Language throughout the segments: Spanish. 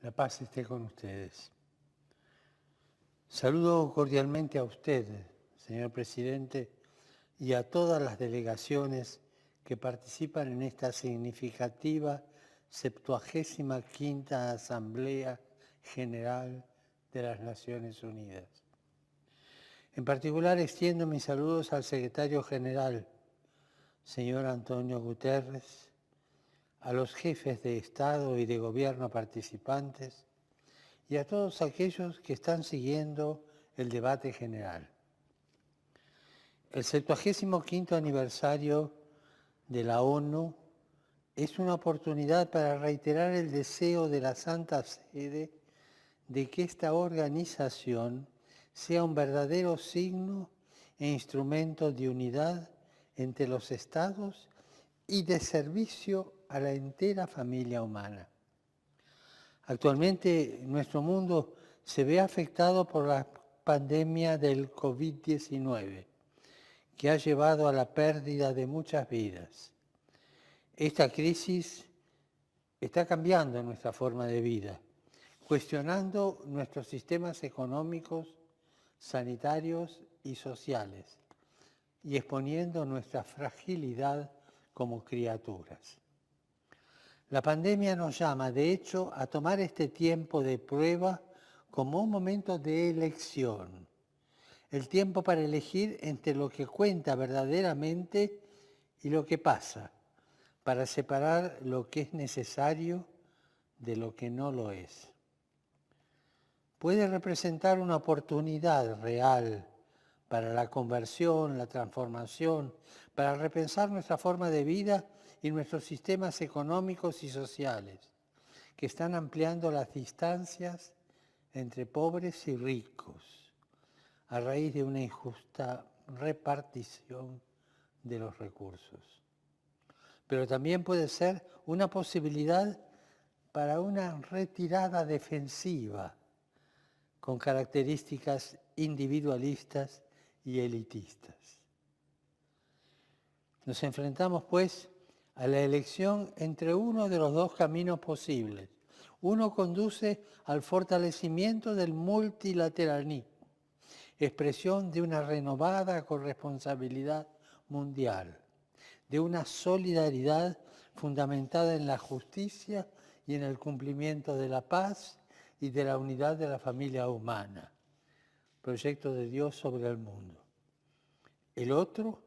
La paz esté con ustedes. Saludo cordialmente a usted, señor presidente, y a todas las delegaciones que participan en esta significativa 75ª Asamblea General de las Naciones Unidas. En particular, extiendo mis saludos al secretario general, señor Antonio Guterres, a los jefes de Estado y de Gobierno participantes y a todos aquellos que están siguiendo el debate general. El 75º aniversario de la ONU es una oportunidad para reiterar el deseo de la Santa Sede de que esta organización sea un verdadero signo e instrumento de unidad entre los estados y de servicio a la entera familia humana. Actualmente nuestro mundo se ve afectado por la pandemia del COVID-19, que ha llevado a la pérdida de muchas vidas. Esta crisis está cambiando nuestra forma de vida, cuestionando nuestros sistemas económicos, sanitarios y sociales, y exponiendo nuestra fragilidad como criaturas. La pandemia nos llama, de hecho, a tomar este tiempo de prueba como un momento de elección. El tiempo para elegir entre lo que cuenta verdaderamente y lo que pasa, para separar lo que es necesario de lo que no lo es. Puede representar una oportunidad real para la conversión, la transformación, para repensar nuestra forma de vida y nuestros sistemas económicos y sociales, que están ampliando las distancias entre pobres y ricos, a raíz de una injusta repartición de los recursos. Pero también puede ser una posibilidad para una retirada defensiva, con características individualistas y elitistas. Nos enfrentamos, pues, a la elección entre uno de los dos caminos posibles. Uno conduce al fortalecimiento del multilateralismo, expresión de una renovada corresponsabilidad mundial, de una solidaridad fundamentada en la justicia y en el cumplimiento de la paz y de la unidad de la familia humana, proyecto de Dios sobre el mundo. El otro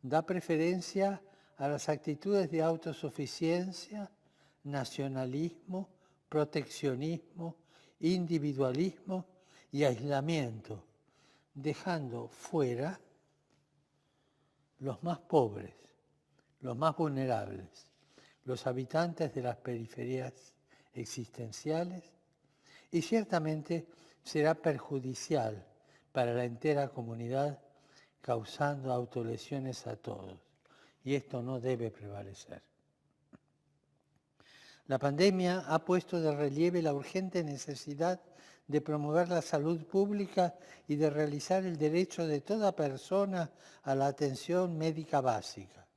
da preferencia a las actitudes de autosuficiencia, nacionalismo, proteccionismo, individualismo y aislamiento, dejando fuera los más pobres, los más vulnerables, los habitantes de las periferias existenciales, y ciertamente será perjudicial para la entera comunidad, causando autolesiones a todos. Y esto no debe prevalecer. La pandemia ha puesto de relieve la urgente necesidad de promover la salud pública y de realizar el derecho de toda persona a la atención médica básica.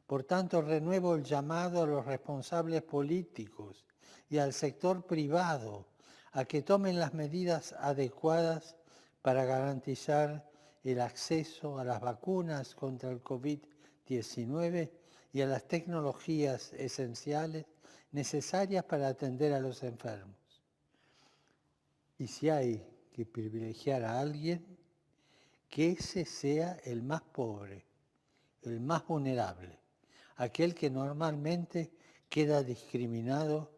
Por tanto, renuevo el llamado a los responsables políticos y al sector privado a que tomen las medidas adecuadas para garantizar el acceso a las vacunas contra el COVID-19 y a las tecnologías esenciales necesarias para atender a los enfermos. Y si hay que privilegiar a alguien, que ese sea el más pobre, el más vulnerable, aquel que normalmente queda discriminado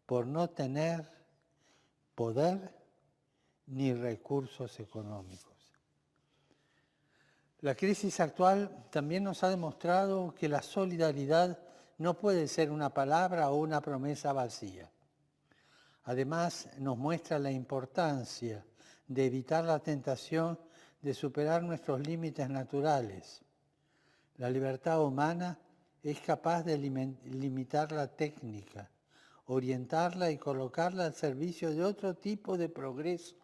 por no tener poder ni recursos económicos. La crisis actual también nos ha demostrado que la solidaridad no puede ser una palabra o una promesa vacía. Además, nos muestra la importancia de evitar la tentación de superar nuestros límites naturales. La libertad humana es capaz de limitar la técnica, orientarla y colocarla al servicio de otro tipo de progreso,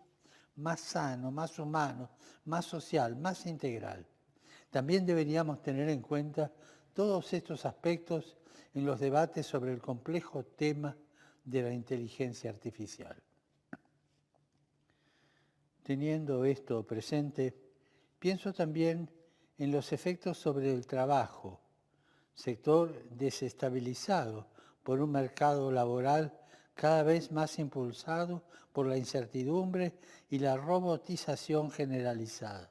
más sano, más humano, más social, más integral. También deberíamos tener en cuenta todos estos aspectos en los debates sobre el complejo tema de la inteligencia artificial. Teniendo esto presente, pienso también en los efectos sobre el trabajo, sector desestabilizado por un mercado laboral cada vez más impulsado por la incertidumbre y la robotización generalizada.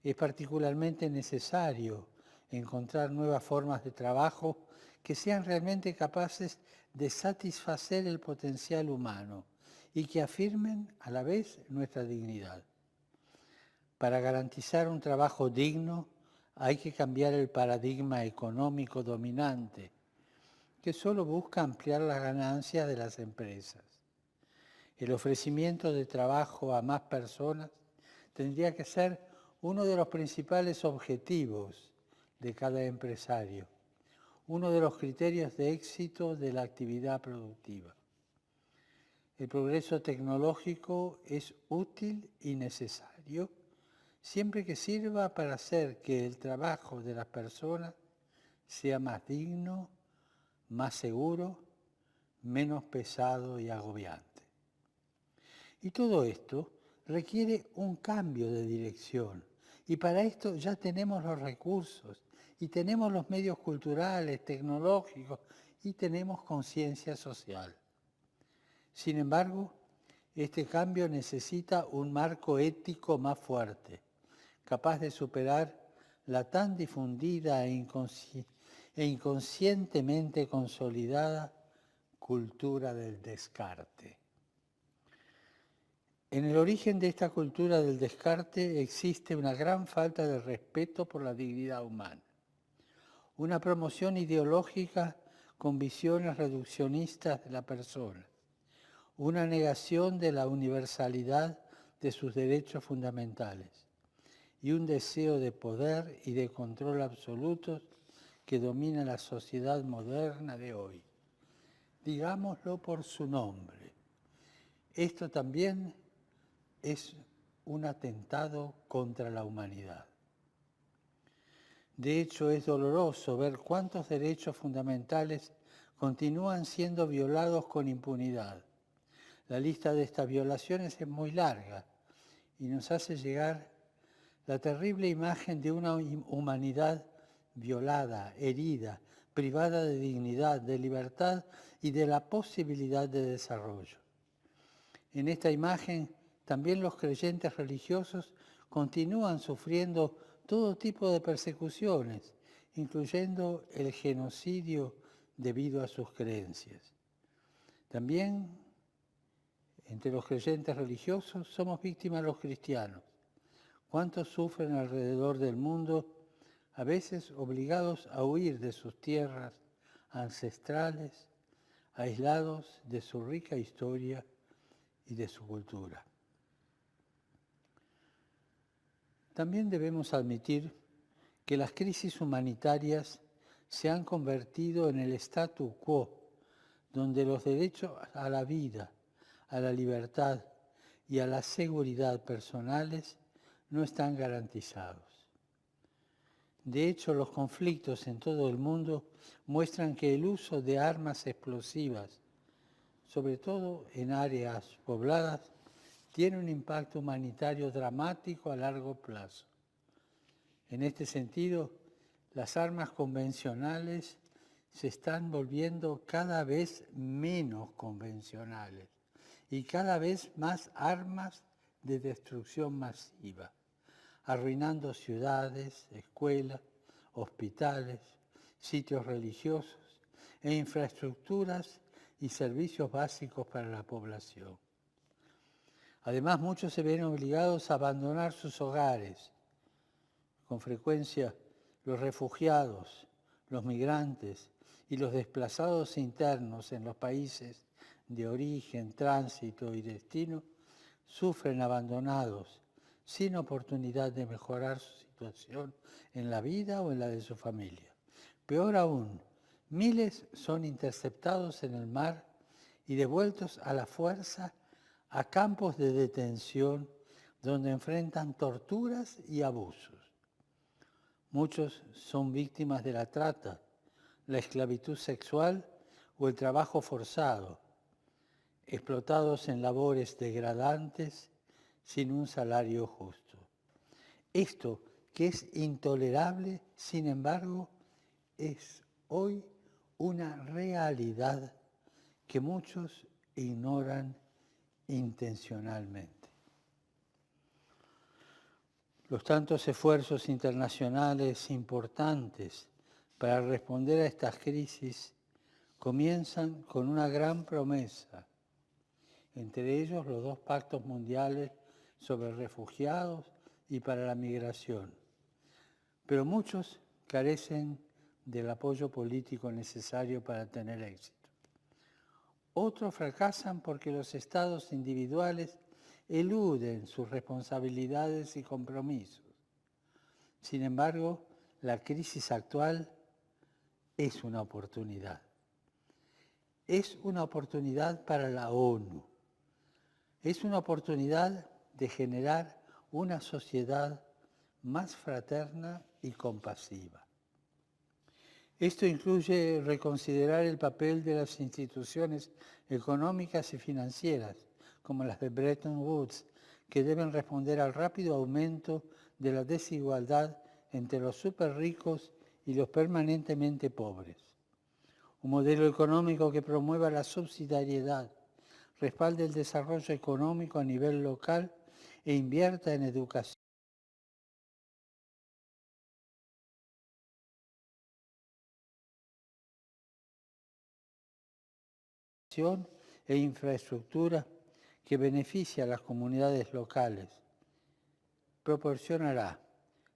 Es particularmente necesario encontrar nuevas formas de trabajo que sean realmente capaces de satisfacer el potencial humano y que afirmen a la vez nuestra dignidad. Para garantizar un trabajo digno hay que cambiar el paradigma económico dominante, que solo busca ampliar las ganancias de las empresas. El ofrecimiento de trabajo a más personas tendría que ser uno de los principales objetivos de cada empresario, uno de los criterios de éxito de la actividad productiva. El progreso tecnológico es útil y necesario siempre que sirva para hacer que el trabajo de las personas sea más digno, más seguro, menos pesado y agobiante. Y todo esto requiere un cambio de dirección. Y para esto ya tenemos los recursos, y tenemos los medios culturales, tecnológicos, y tenemos conciencia social. Sin embargo, este cambio necesita un marco ético más fuerte, capaz de superar la tan difundida e inconscientemente consolidada cultura del descarte. En el origen de esta cultura del descarte existe una gran falta de respeto por la dignidad humana, una promoción ideológica con visiones reduccionistas de la persona, una negación de la universalidad de sus derechos fundamentales y un deseo de poder y de control absolutos que domina la sociedad moderna de hoy. Digámoslo por su nombre. Esto también es un atentado contra la humanidad. De hecho, es doloroso ver cuántos derechos fundamentales continúan siendo violados con impunidad. La lista de estas violaciones es muy larga y nos hace llegar la terrible imagen de una humanidad violada, herida, privada de dignidad, de libertad y de la posibilidad de desarrollo. En esta imagen, también los creyentes religiosos continúan sufriendo todo tipo de persecuciones, incluyendo el genocidio debido a sus creencias. También entre los creyentes religiosos somos víctimas los cristianos. ¿Cuántos sufren alrededor del mundo, a veces obligados a huir de sus tierras ancestrales, aislados de su rica historia y de su cultura? También debemos admitir que las crisis humanitarias se han convertido en el statu quo, donde los derechos a la vida, a la libertad y a la seguridad personales no están garantizados. De hecho, los conflictos en todo el mundo muestran que el uso de armas explosivas, sobre todo en áreas pobladas, tiene un impacto humanitario dramático a largo plazo. En este sentido, las armas convencionales se están volviendo cada vez menos convencionales y cada vez más armas de destrucción masiva, arruinando ciudades, escuelas, hospitales, sitios religiosos e infraestructuras y servicios básicos para la población. Además, muchos se ven obligados a abandonar sus hogares. Con frecuencia, los refugiados, los migrantes y los desplazados internos en los países de origen, tránsito y destino sufren abandonados, sin oportunidad de mejorar su situación en la vida o en la de su familia. Peor aún, miles son interceptados en el mar y devueltos a la fuerza a campos de detención donde enfrentan torturas y abusos. Muchos son víctimas de la trata, la esclavitud sexual o el trabajo forzado, explotados en labores degradantes sin un salario justo. Esto, que es intolerable, sin embargo, es hoy una realidad que muchos ignoran intencionalmente. Los tantos esfuerzos internacionales importantes para responder a estas crisis comienzan con una gran promesa, entre ellos los 2 pactos mundiales sobre refugiados y para la migración. Pero muchos carecen del apoyo político necesario para tener éxito. Otros fracasan porque los estados individuales eluden sus responsabilidades y compromisos. Sin embargo, la crisis actual es una oportunidad. Es una oportunidad para la ONU. Es una oportunidad de generar una sociedad más fraterna y compasiva. Esto incluye reconsiderar el papel de las instituciones económicas y financieras, como las de Bretton Woods, que deben responder al rápido aumento de la desigualdad entre los superricos y los permanentemente pobres. Un modelo económico que promueva la subsidiariedad, respalde el desarrollo económico a nivel local e invierta en educación e infraestructura que beneficie a las comunidades locales, proporcionará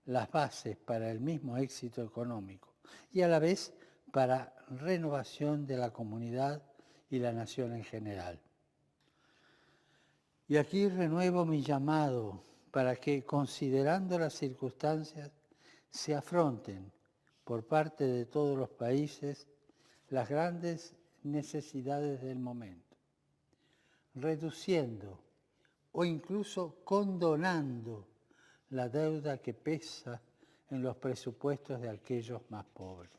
las bases para el mismo éxito económico y a la vez para renovación de la comunidad y la nación en general. Y aquí renuevo mi llamado para que, considerando las circunstancias, se afronten por parte de todos los países las grandes necesidades del momento, reduciendo o incluso condonando la deuda que pesa en los presupuestos de aquellos más pobres.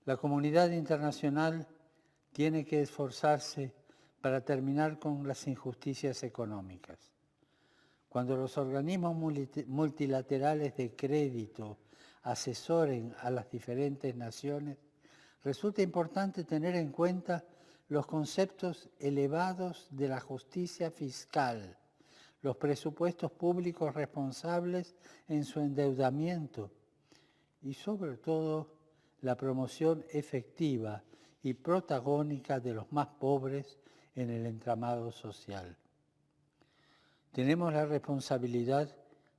La comunidad internacional tiene que esforzarse para terminar con las injusticias económicas. Cuando los organismos multilaterales de crédito asesoren a las diferentes naciones, resulta importante tener en cuenta los conceptos elevados de la justicia fiscal, los presupuestos públicos responsables en su endeudamiento y, sobre todo, la promoción efectiva y protagónica de los más pobres en el entramado social. Tenemos la responsabilidad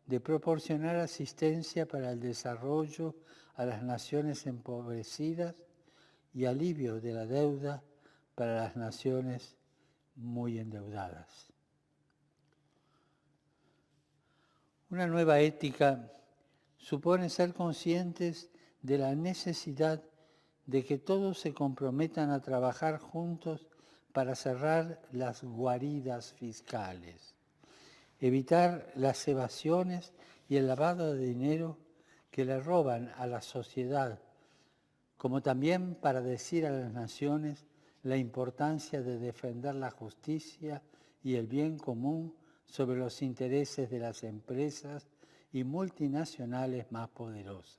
de proporcionar asistencia para el desarrollo a las naciones empobrecidas y alivio de la deuda para las naciones muy endeudadas. Una nueva ética supone ser conscientes de la necesidad de que todos se comprometan a trabajar juntos para cerrar las guaridas fiscales, evitar las evasiones y el lavado de dinero que le roban a la sociedad, como también para decir a las naciones la importancia de defender la justicia y el bien común sobre los intereses de las empresas y multinacionales más poderosas.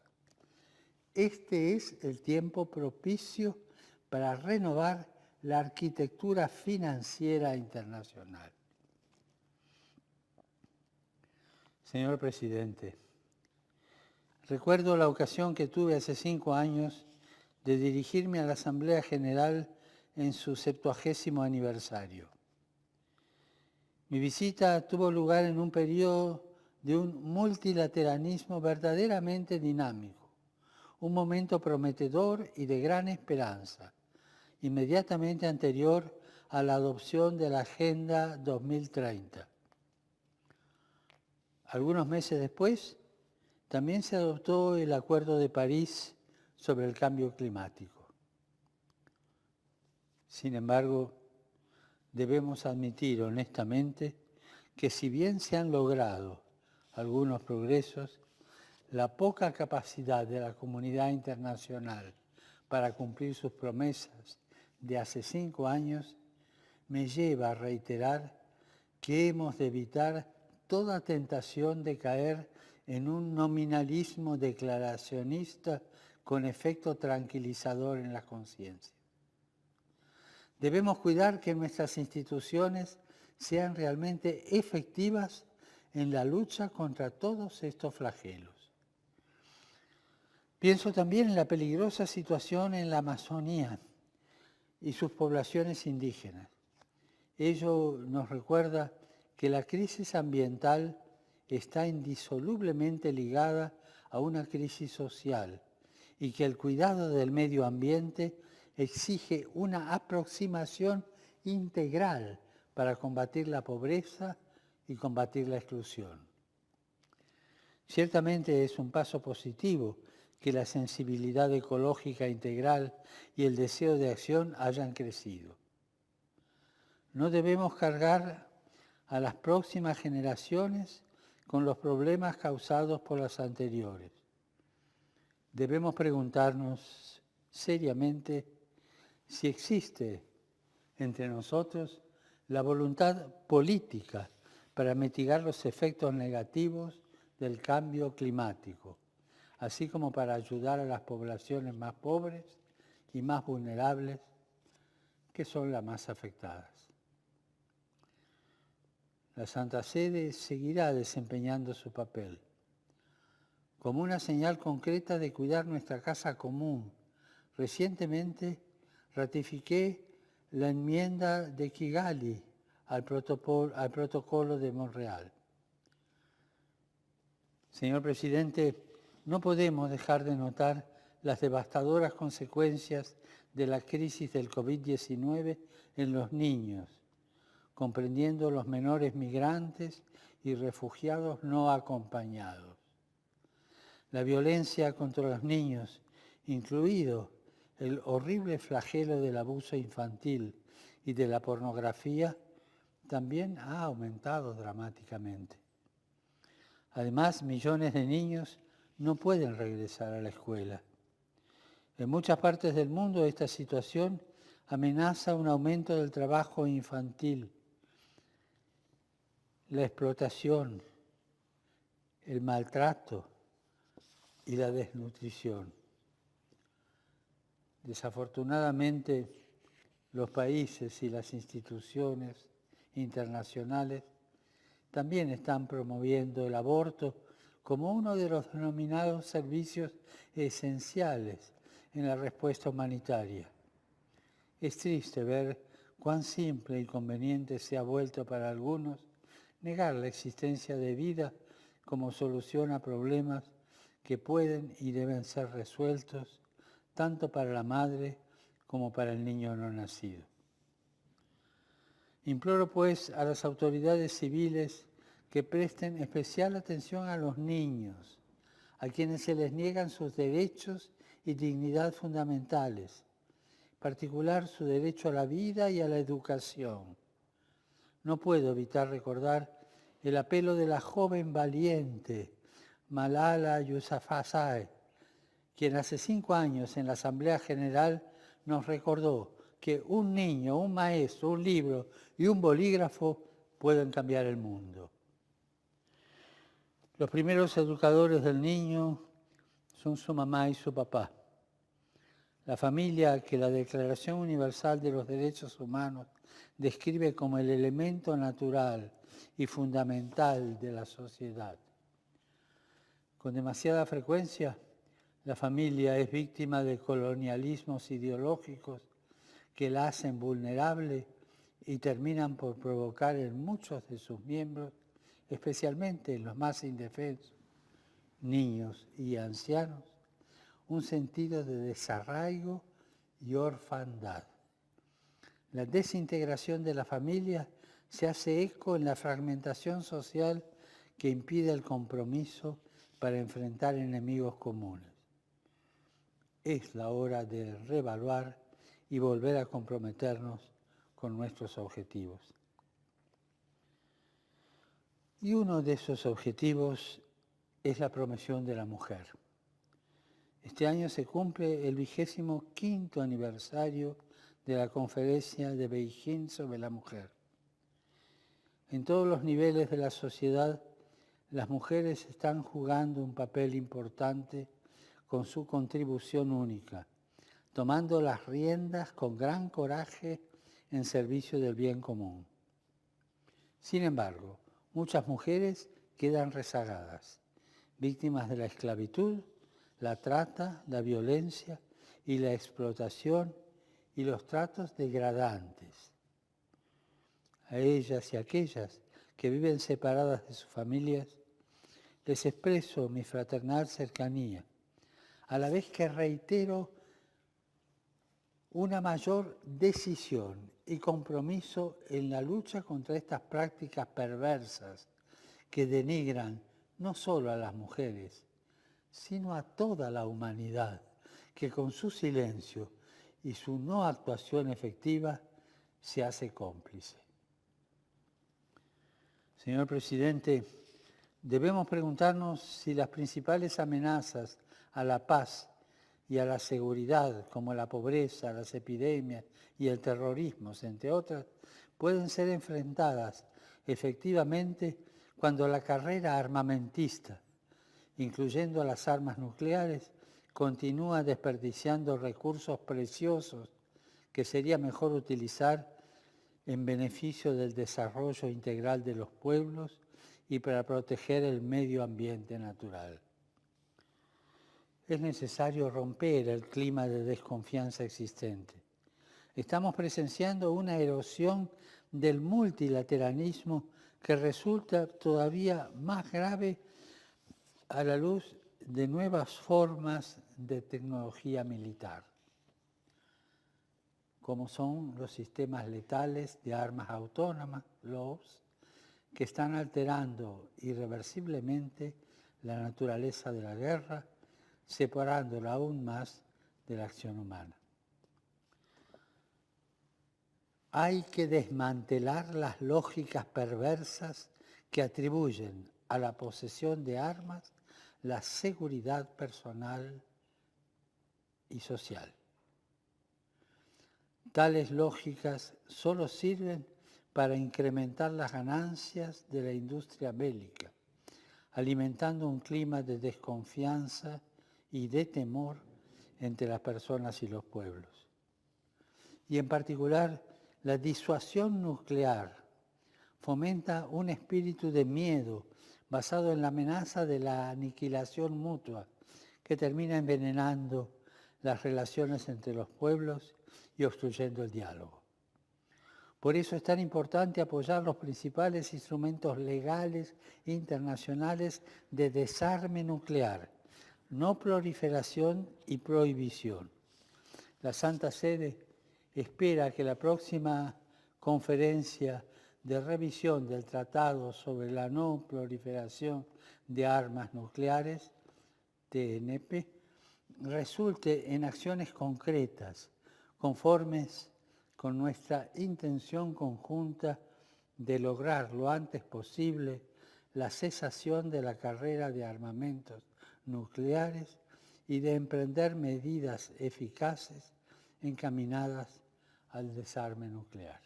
Este es el tiempo propicio para renovar la arquitectura financiera internacional. Señor Presidente, recuerdo la ocasión que tuve hace 5 años de dirigirme a la Asamblea General en su 70º aniversario. Mi visita tuvo lugar en un periodo de un multilateralismo verdaderamente dinámico, un momento prometedor y de gran esperanza, inmediatamente anterior a la adopción de la Agenda 2030. Algunos meses después, también se adoptó el Acuerdo de París sobre el cambio climático. Sin embargo, debemos admitir honestamente que si bien se han logrado algunos progresos, la poca capacidad de la comunidad internacional para cumplir sus promesas de hace 5 años, me lleva a reiterar que hemos de evitar toda tentación de caer en un nominalismo declaracionista con efecto tranquilizador en la conciencia. Debemos cuidar que nuestras instituciones sean realmente efectivas en la lucha contra todos estos flagelos. Pienso también en la peligrosa situación en la Amazonía y sus poblaciones indígenas. Ello nos recuerda que la crisis ambiental está indisolublemente ligada a una crisis social y que el cuidado del medio ambiente exige una aproximación integral para combatir la pobreza y combatir la exclusión. Ciertamente es un paso positivo que la sensibilidad ecológica integral y el deseo de acción hayan crecido. No debemos cargar a las próximas generaciones con los problemas causados por las anteriores. Debemos preguntarnos seriamente si existe entre nosotros la voluntad política para mitigar los efectos negativos del cambio climático, así como para ayudar a las poblaciones más pobres y más vulnerables, que son las más afectadas. La Santa Sede seguirá desempeñando su papel como una señal concreta de cuidar nuestra casa común. Recientemente ratifiqué la enmienda de Kigali al protocolo de Montreal. Señor Presidente, no podemos dejar de notar las devastadoras consecuencias de la crisis del COVID-19 en los niños, comprendiendo los menores migrantes y refugiados no acompañados. La violencia contra los niños, incluido el horrible flagelo del abuso infantil y de la pornografía, también ha aumentado dramáticamente. Además, millones de niños no pueden regresar a la escuela. En muchas partes del mundo esta situación amenaza un aumento del trabajo infantil, la explotación, el maltrato y la desnutrición. Desafortunadamente, los países y las instituciones internacionales también están promoviendo el aborto como uno de los denominados servicios esenciales en la respuesta humanitaria. Es triste ver cuán simple y conveniente se ha vuelto para algunos negar la existencia de vida como solución a problemas que pueden y deben ser resueltos tanto para la madre como para el niño no nacido. Imploro, pues, a las autoridades civiles que presten especial atención a los niños, a quienes se les niegan sus derechos y dignidad fundamentales, en particular su derecho a la vida y a la educación. No puedo evitar recordar el apelo de la joven valiente Malala Yousafzai, quien hace 5 años en la Asamblea General nos recordó que un niño, un maestro, un libro y un bolígrafo pueden cambiar el mundo. Los primeros educadores del niño son su mamá y su papá. La familia que la Declaración Universal de los Derechos Humanos describe como el elemento natural y fundamental de la sociedad. Con demasiada frecuencia, la familia es víctima de colonialismos ideológicos que la hacen vulnerable y terminan por provocar en muchos de sus miembros, especialmente en los más indefensos, niños y ancianos, un sentido de desarraigo y orfandad. La desintegración de la familia se hace eco en la fragmentación social que impide el compromiso para enfrentar enemigos comunes. Es la hora de reevaluar y volver a comprometernos con nuestros objetivos. Y uno de esos objetivos es la promoción de la mujer. Este año se cumple el 25º aniversario de la Conferencia de Beijing sobre la Mujer. En todos los niveles de la sociedad, las mujeres están jugando un papel importante con su contribución única, tomando las riendas con gran coraje en servicio del bien común. Sin embargo, muchas mujeres quedan rezagadas, víctimas de la esclavitud, la trata, la violencia y la explotación y los tratos degradantes. A ellas y a aquellas que viven separadas de sus familias, les expreso mi fraternal cercanía, a la vez que reitero una mayor decisión y compromiso en la lucha contra estas prácticas perversas que denigran no solo a las mujeres, sino a toda la humanidad, que con su silencio y su no actuación efectiva se hace cómplice. Señor Presidente, debemos preguntarnos si las principales amenazas a la paz y a la seguridad, como la pobreza, las epidemias y el terrorismo, entre otras, pueden ser enfrentadas efectivamente cuando la carrera armamentista, incluyendo las armas nucleares, continúa desperdiciando recursos preciosos que sería mejor utilizar en beneficio del desarrollo integral de los pueblos y para proteger el medio ambiente natural. Es necesario romper el clima de desconfianza existente. Estamos presenciando una erosión del multilateralismo que resulta todavía más grave a la luz de nuevas formas de tecnología militar, como son los sistemas letales de armas autónomas, LAWS, que están alterando irreversiblemente la naturaleza de la guerra, separándola aún más de la acción humana. Hay que desmantelar las lógicas perversas que atribuyen a la posesión de armas la seguridad personal y social. Tales lógicas solo sirven para incrementar las ganancias de la industria bélica, alimentando un clima de desconfianza y de temor entre las personas y los pueblos. Y en particular, la disuasión nuclear fomenta un espíritu de miedo basado en la amenaza de la aniquilación mutua que termina envenenando las relaciones entre los pueblos y obstruyendo el diálogo. Por eso es tan importante apoyar los principales instrumentos legales internacionales de desarme nuclear, no proliferación y prohibición. La Santa Sede espera que la próxima conferencia de revisión del Tratado sobre la no proliferación de armas nucleares, TNP, resulte en acciones concretas, conformes con nuestra intención conjunta de lograr lo antes posible la cesación de la carrera de armamentos nucleares y de emprender medidas eficaces encaminadas al desarme nuclear.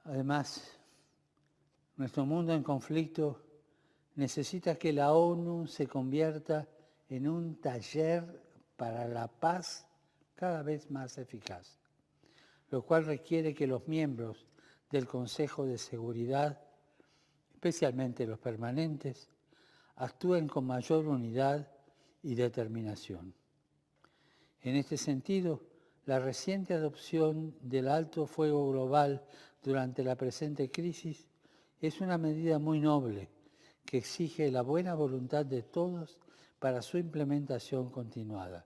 Además, nuestro mundo en conflicto necesita que la ONU se convierta en un taller para la paz cada vez más eficaz, lo cual requiere que los miembros del Consejo de Seguridad, especialmente los permanentes, actúen con mayor unidad y determinación. En este sentido, la reciente adopción del alto fuego global durante la presente crisis es una medida muy noble que exige la buena voluntad de todos para su implementación continuada.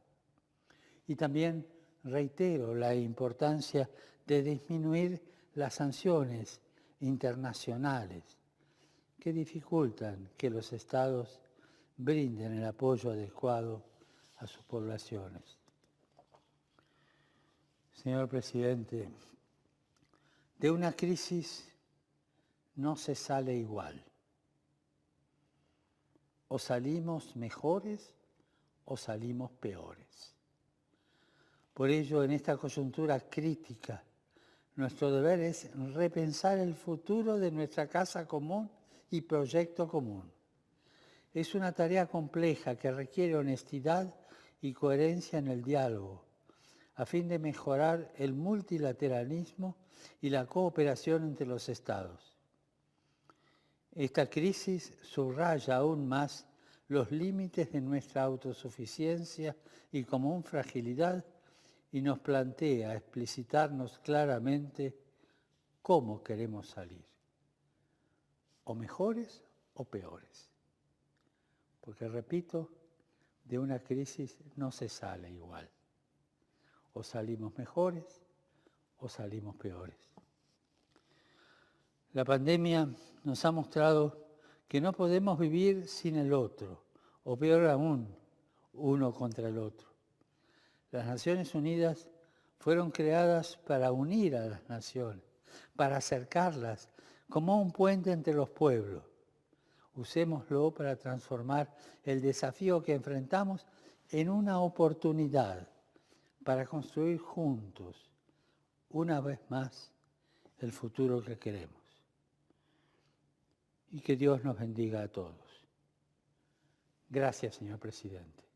Y también reitero la importancia de disminuir las sanciones internacionales que dificultan que los estados brinden el apoyo adecuado a sus poblaciones. Señor Presidente, de una crisis no se sale igual. o salimos mejores o salimos peores. Por ello, en esta coyuntura crítica, nuestro deber es repensar el futuro de nuestra casa común y proyecto común. Es una tarea compleja que requiere honestidad y coherencia en el diálogo, a fin de mejorar el multilateralismo y la cooperación entre los Estados. Esta crisis subraya aún más los límites de nuestra autosuficiencia y común fragilidad y nos plantea explicitarnos claramente cómo queremos salir, o mejores o peores. Porque, repito, de una crisis no se sale igual. O salimos mejores o salimos peores. La pandemia nos ha mostrado que no podemos vivir sin el otro, o peor aún, uno contra el otro. Las Naciones Unidas fueron creadas para unir a las naciones, para acercarlas como un puente entre los pueblos. Usémoslo para transformar el desafío que enfrentamos en una oportunidad para construir juntos, una vez más, el futuro que queremos. Y que Dios nos bendiga a todos. Gracias, señor presidente.